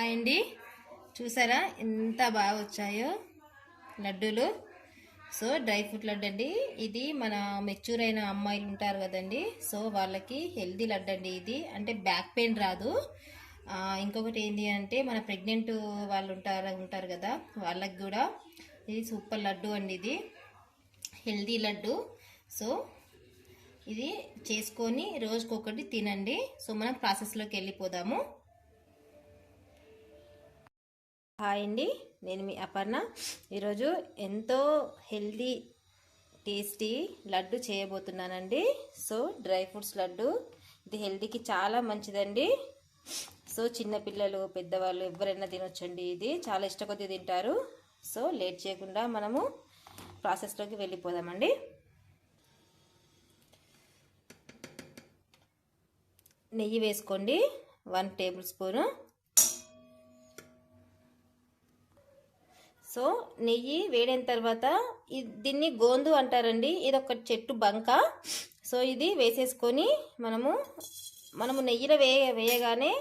అండి చూసారా ఎంత బాగా వచ్చాయో లడ్డూలు. సో డ్రై ఫ్రూట్ లడ్డు అండి ఇది. మన మెచ్యూర్ అయిన అమ్మాయిలు ఉంటారు కదండి, సో వాళ్ళకి హెల్దీ లడ్డు అండి ఇది. అంటే బ్యాక్ పెయిన్ రాదు. ఇంకొకటి ఏంటి అంటే మన ప్రెగ్నెంట్ వాళ్ళు ఉంటారు కదా, వాళ్ళకి కూడా ఇది సూపర్ లడ్డు అండి. ఇది హెల్దీ లడ్డు. సో ఇది చేసుకొని రోజుకొకటి తినండి. సో మనం ప్రాసెస్లోకి వెళ్ళిపోదాము. హాయ్ అండి, నేను మీ అపర్ణ. ఈరోజు ఎంతో హెల్దీ టేస్టీ లడ్డు చేయబోతున్నానండి. సో డ్రై ఫ్రూట్స్ లడ్డు, ఇది హెల్తీకి చాలా మంచిదండి. సో చిన్నపిల్లలు పెద్దవాళ్ళు ఎవరైనా తినొచ్చండి. ఇది చాలా ఇష్టకొద్ది తింటారు. సో లేట్ చేయకుండా మనము ప్రాసెస్లోకి వెళ్ళిపోదామండి. నెయ్యి వేసుకోండి 1 టేబుల్ స్పూను. సో నెయ్యి వేడైన తర్వాత దీన్ని గోందు అంటారండి. ఇది ఒక చెట్టు బంక. సో ఇది వేసేసుకొని మనము నెయ్యిలో వేయగానే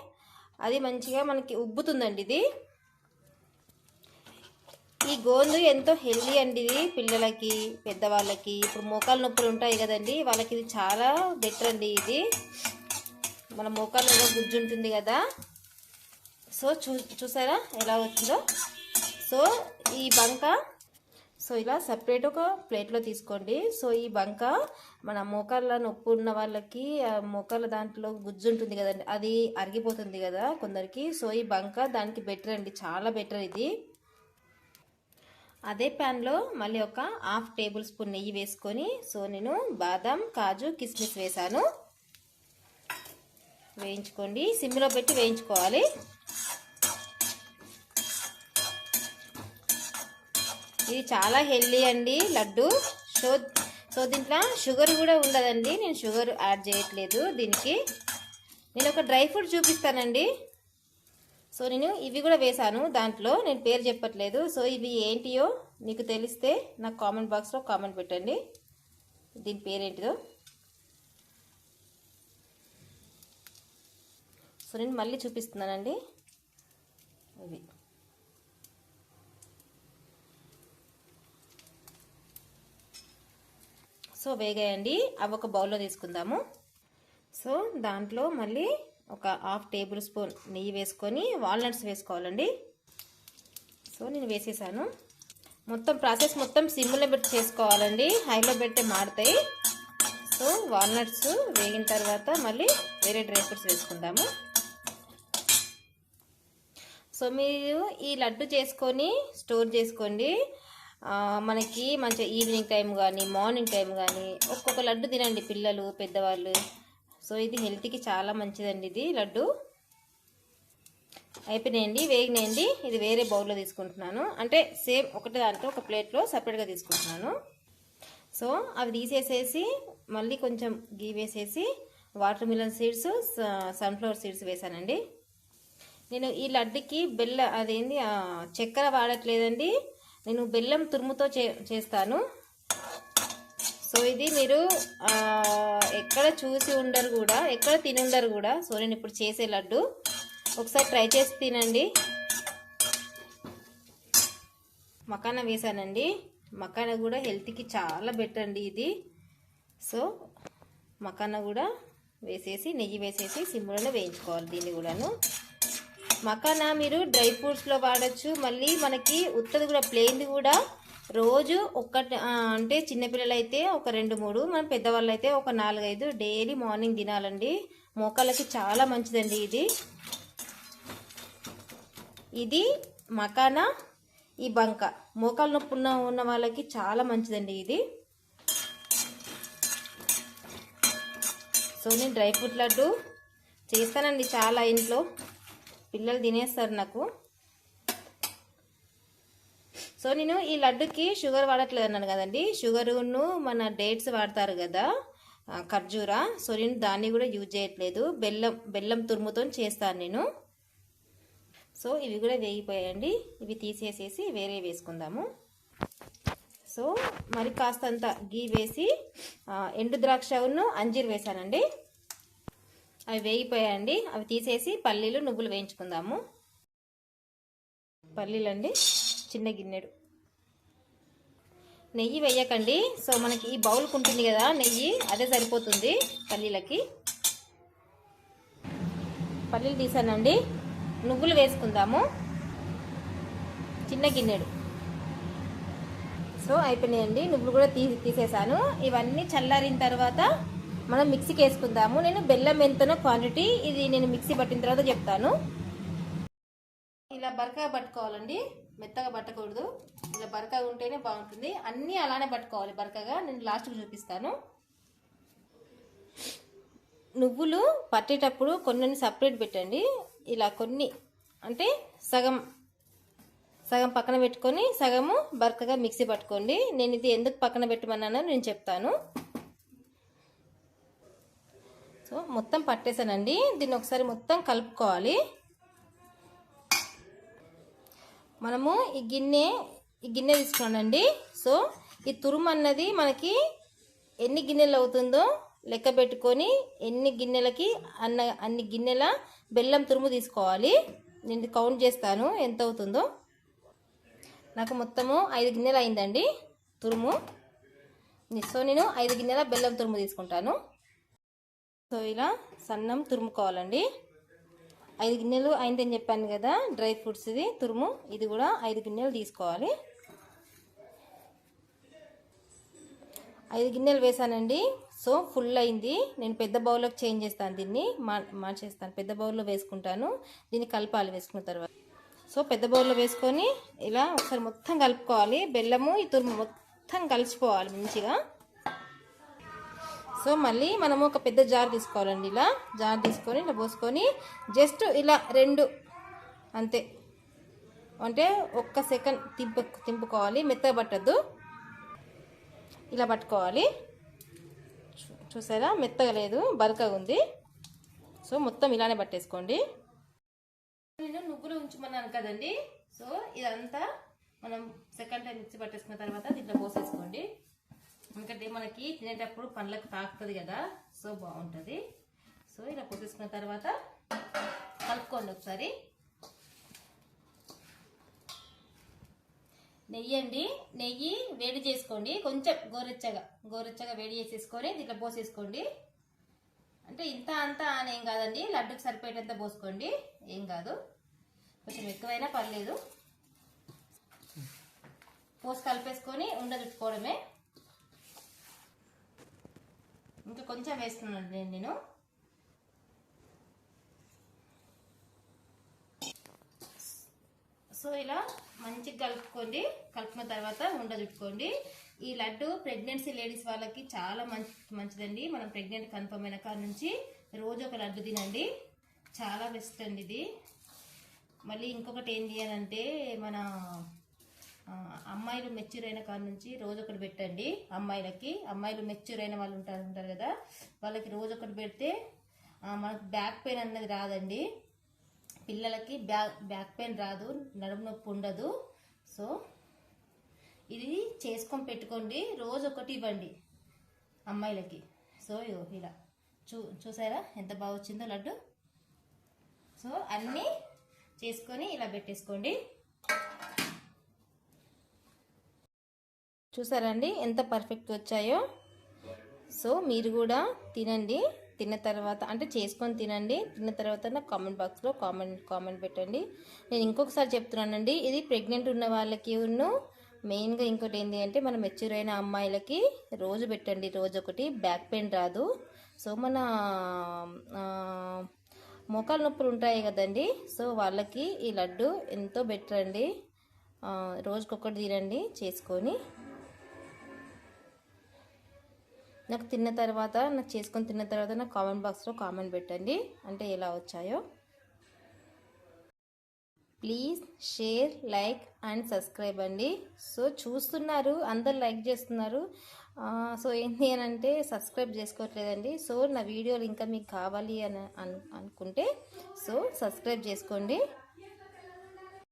అది మంచిగా మనకి ఉబ్బుతుందండి. ఇది ఈ గోందు ఎంతో హెల్దీ అండి. ఇది పిల్లలకి పెద్దవాళ్ళకి, ఇప్పుడు మోకాలు నొప్పులు ఉంటాయి కదండి, వాళ్ళకి ఇది చాలా బెటర్ అండి. ఇది మన మోకాళ్ళలో గుజ్జు ఉంటుంది కదా. సో చూసారా ఎలా వచ్చిందో. సో ఈ బంక ఇలా సపరేట్ ఒక ప్లేట్లో తీసుకోండి. సో ఈ బంక మన మోకాళ్ళ నొప్పి ఉన్న వాళ్ళకి, మోకాళ్ళ దాంట్లో గుజ్జు ఉంటుంది కదండి, అది అరిగిపోతుంది కదా కొందరికి. సో ఈ బంక దానికి బెటర్ అండి, చాలా బెటర్ ఇది. అదే ప్యాన్లో మళ్ళీ ఒక 1/2 టేబుల్ స్పూన్ నెయ్యి వేసుకొని, సో నేను బాదం, కాజు, కిస్మిస్ వేసాను. వేయించుకోండి, సిమ్లో పెట్టి వేయించుకోవాలి. ఇది చాలా హెల్దీ అండి లడ్డు. సో దీంట్లో షుగర్ కూడా ఉండదండి, నేను షుగర్ యాడ్ చేయట్లేదు దీనికి. నేను ఒక డ్రై ఫ్రూట్ చూపిస్తానండి. సో నేను ఇవి కూడా వేసాను దాంట్లో, నేను పేరు చెప్పట్లేదు. సో ఇవి ఏంటియో మీకు తెలిస్తే నాకు కామెంట్ బాక్స్లో కామెంట్ పెట్టండి, దీని పేరేంటిదో. సో నేను మళ్ళీ చూపిస్తున్నానండి ఇవి. సో వేగాయండి, అవి ఒక బౌల్లో తీసుకుందాము. సో దాంట్లో మళ్ళీ ఒక 1/2 టేబుల్ స్పూన్ నెయ్యి వేసుకొని వాల్నట్స్ వేసుకోవాలండి. సో నేను వేసేసాను. మొత్తం ప్రాసెస్ మొత్తం సిమ్లో పెట్టి చేసుకోవాలండి, హైలో పెడితే మారుతాయి. సో వాల్నట్స్ వేగిన తర్వాత మళ్ళీ వేరే డ్రై ఫ్రూట్స్ వేసుకుందాము. సో మీరు ఈ లడ్డు చేసుకొని స్టోర్ చేసుకోండి. మనకి మంచిగా ఈవినింగ్ టైం కానీ మార్నింగ్ టైం కానీ ఒక్కొక్క లడ్డు తినండి పిల్లలు పెద్దవాళ్ళు. సో ఇది హెల్త్కి చాలా మంచిదండి. ఇది లడ్డు అయిపోయినాయండి, వేగినాయండి. ఇది వేరే బౌల్లో తీసుకుంటున్నాను, అంటే సేమ్ ఒకటి దాంట్లో ఒక ప్లేట్లో సపరేట్గా తీసుకుంటున్నాను. సో అవి తీసేసేసి మళ్ళీ కొంచెం గీ వేసేసి water melon seeds, sunflower seeds వేసానండి. నేను ఈ లడ్డుకి అదేంది చక్కెర వాడట్లేదండి, నేను బెల్లం తురుముతో చేస్తాను. సో ఇది మీరు ఎక్కడ చూసి ఉండరు కూడా, ఎక్కడ తిని ఉండరు కూడా. సో నేను ఇప్పుడు చేసే లడ్డు ఒకసారి ట్రై చేసి తినండి. మకానా వేసానండి, మకానా కూడా హెల్త్కి చాలా బెటర్ అండి ఇది. సో మకానా కూడా వేసేసి నెయ్యి వేసేసి సిమ్లోనే వేయించుకోవాలి దీన్ని కూడాను. మకానా మీరు డ్రై ఫ్రూట్స్లో వాడచ్చు, మళ్ళీ మనకి ఉత్తది కూడా ప్లెయిన్ది కూడా రోజు ఒక్కటి, అంటే చిన్నపిల్లలు అయితే ఒక 2-3, మన పెద్దవాళ్ళు అయితే ఒక 4-5 డైలీ మార్నింగ్ తినాలండి. మోకాళ్ళకి చాలా మంచిదండి ఇది. ఇది మకానా, ఈ బంక మోకాళ్ళ నొప్పి ఉన్న వాళ్ళకి చాలా మంచిదండి ఇది. సో నేను డ్రై ఫ్రూట్ లడ్డు చేస్తానండి చాలా, ఇంట్లో పిల్లలు తినేస్తారు నాకు. సో నేను ఈ లడ్డుకి షుగర్ వాడట్లేదు అన్నాను కదండి, షుగరును మన డేట్స్ వాడతారు కదా ఖర్జూరా. సో నేను దాన్ని కూడా యూజ్ చేయట్లేదు, బెల్లం తురుముతో చేస్తాను నేను. సో ఇవి కూడా వేగిపోయాయండి, ఇవి తీసేసేసి వేరే వేసుకుందాము. సో మరి కాస్తంత గీ వేసి ఎండు ద్రాక్షను అంజీర్ వేసానండి. అవి వేగిపోయాయండి, అవి తీసేసి పల్లీలు నువ్వులు వేయించుకుందాము. పల్లీలండి చిన్న గిన్నెడు. నెయ్యి వేయకండి. సో మనకి ఈ బౌల్కి ఉంటుంది కదా నెయ్యి, అదే సరిపోతుంది పల్లీలకి. పల్లీలు తీసానండి. నువ్వులు వేసుకుందాము, చిన్న గిన్నెడు. సో అయిపోయినాయండి, నువ్వులు కూడా తీసేసాను. ఇవన్నీ చల్లారిన తర్వాత మనం మిక్సీకి వేసుకుందాము. నేను బెల్లం ఎంతనో క్వాంటిటీ ఇది నేను మిక్సీ పట్టిన తర్వాత చెప్తాను. ఇలా బరకగా పట్టుకోవాలండి, మెత్తగా పట్టకూడదు. ఇలా బరకగా ఉంటేనే బాగుంటుంది. అన్నీ అలానే పట్టుకోవాలి బరకగా. నేను లాస్ట్కి చూపిస్తాను. నువ్వులు పట్టేటప్పుడు కొన్ని సపరేట్ పెట్టండి. ఇలా కొన్ని అంటే సగం సగం పక్కన పెట్టుకొని సగము బరకగా మిక్సీ పట్టుకోండి. నేను ఇది ఎందుకు పక్కన పెట్టమన్నానో నేను చెప్తాను. సో మొత్తం పట్టేసానండి. దీన్ని ఒకసారి మొత్తం కలుపుకోవాలి. మనము ఈ గిన్నె తీసుకున్నానండి. సో ఈ తురుము అన్నది మనకి ఎన్ని గిన్నెలు అవుతుందో లెక్క పెట్టుకొని ఎన్ని గిన్నెలకి అన్ని గిన్నెల బెల్లం తురుము తీసుకోవాలి. నేను కౌంట్ చేస్తాను ఎంత అవుతుందో. నాకు మొత్తము 5 గిన్నెలు అయిందండి తురుము. సో నేను 5 గిన్నెల బెల్లం తురుము తీసుకుంటాను. సో ఇలా సన్నం తురుముకోవాలండి. 5 గిన్నెలు అయిందని చెప్పాను కదా డ్రై ఫ్రూట్స్ ఇది తురుము. ఇది కూడా 5 గిన్నెలు తీసుకోవాలి. 5 గిన్నెలు వేసానండి. సో ఫుల్ అయింది. నేను పెద్ద బౌల్లోకి చేంజ్ చేస్తాను, దీన్ని మార్చేస్తాను. పెద్ద బౌల్లో వేసుకుంటాను. దీన్ని కలపాలి వేసుకున్న తర్వాత. సో పెద్ద బౌల్లో వేసుకొని ఇలా ఒకసారి మొత్తం కలుపుకోవాలి. బెల్లము ఈ తురుము మొత్తం కలిసిపోవాలి మంచిగా. సో మళ్ళీ మనము ఒక పెద్ద జార్ తీసుకోవాలండి. ఇలా జార్ తీసుకొని ఇలా పోసుకొని జస్ట్ ఇలా 2 అంతే, అంటే 1 సెకండ్ తింపుకోవాలి. మెత్తగా పట్టద్దు, ఇలా పట్టుకోవాలి. చూసారా మెత్తగా లేదు, బరకగా ఉంది. సో మొత్తం ఇలానే పట్టేసుకోండి. నేను నువ్వులు ఉంచమన్నాను కదండి. సో ఇదంతా మనం సెకండ్ టైం మిక్సీ పట్టేసుకున్న తర్వాత దీంట్లో పోసేసుకోండి. ఎందుకంటే మనకి తినేటప్పుడు పండ్లకు తాకుతుంది కదా, సో బాగుంటుంది. సో ఇలా పోసేసుకున్న తర్వాత కలుపుకోండి ఒకసారి. నెయ్యి అండి, నెయ్యి వేడి చేసుకోండి. కొంచెం గోరెచ్చగా వేడి చేసేసుకొని దీంట్లో పోసేసుకోండి. అంటే ఇంత అంతా అనేం కాదండి, లడ్డుకు సరిపోయేటంత పోసుకోండి, ఏం కాదు. కొంచెం ఎక్కువైనా పర్లేదు. పోసి కలిపేసుకొని ఉండదుట్టుకోవడమే. ఇంకా కొంచెం వేస్తున్నాను నేను. సో ఇలా మంచిగా కలుపుకోండి. కలుపుకున్న తర్వాత ఉండదుట్టుకోండి. ఈ లడ్డు ప్రెగ్నెన్సీ లేడీస్ వాళ్ళకి చాలా మంచిదండి. మనం ప్రెగ్నెంట్ కన్ఫర్మ్ అయిన కాడ నుంచి రోజు ఒక లడ్డు తినండి, చాలా బెస్ట్ అండి ఇది. మళ్ళీ ఇంకొకటి ఏంటి అని అంటే మన అమ్మాయిలు మెచ్యూర్ అయిన కాడ నుంచి రోజు ఒకటి పెట్టండి. అమ్మాయిలు మెచ్యూర్ అయిన వాళ్ళు ఉంటారు కదా, వాళ్ళకి రోజు ఒకటి పెడితే మనకు బ్యాక్ పెయిన్ అన్నది రాదండి. పిల్లలకి బ్యాక్ పెయిన్ రాదు, నడుము నొప్పి ఉండదు. సో ఇది చేసుకొని పెట్టుకోండి, రోజు ఒకటి ఇవ్వండి అమ్మాయిలకి. సో ఇలా చూసారా ఎంత బాగా వచ్చిందో లడ్డు. సో అన్నీ చేసుకొని ఇలా పెట్టేసుకోండి. చూసారండి ఎంత పర్ఫెక్ట్ వచ్చాయో. సో మీరు కూడా తినండి. తిన్న తర్వాత అంటే చేసుకొని తినండి. తిన్న తర్వాత నాకు కామెంట్ బాక్స్లో కామెంట్ పెట్టండి. నేను ఇంకొకసారి చెప్తున్నానండి, ఇది ప్రెగ్నెంట్ ఉన్న వాళ్ళకి మెయిన్గా ఇంకోటి ఏంటి అంటే మన మెచ్యూర్ అయిన అమ్మాయిలకి రోజు పెట్టండి, రోజు ఒకటి. బ్యాక్ పెయిన్ రాదు. సో మన మోకాలు నొప్పులు ఉంటాయి కదండి, సో వాళ్ళకి ఈ లడ్డు ఎంతో బెటర్ అండి. రోజుకొకటి తినండి చేసుకొని. నాకు చేసుకొని తిన్న తర్వాత నాకు కామెంట్ బాక్స్లో కామెంట్ పెట్టండి అంటే ఎలా వచ్చాయో. Please share, like and subscribe అండి. సో చూస్తున్నారు, అందరు లైక్ చేస్తున్నారు. సో ఏంటి అని అంటే సబ్స్క్రైబ్ చేసుకోవట్లేదండి. సో నా వీడియోలు ఇంకా మీకు కావాలి అని అనుకుంటే సో సబ్స్క్రైబ్ చేసుకోండి.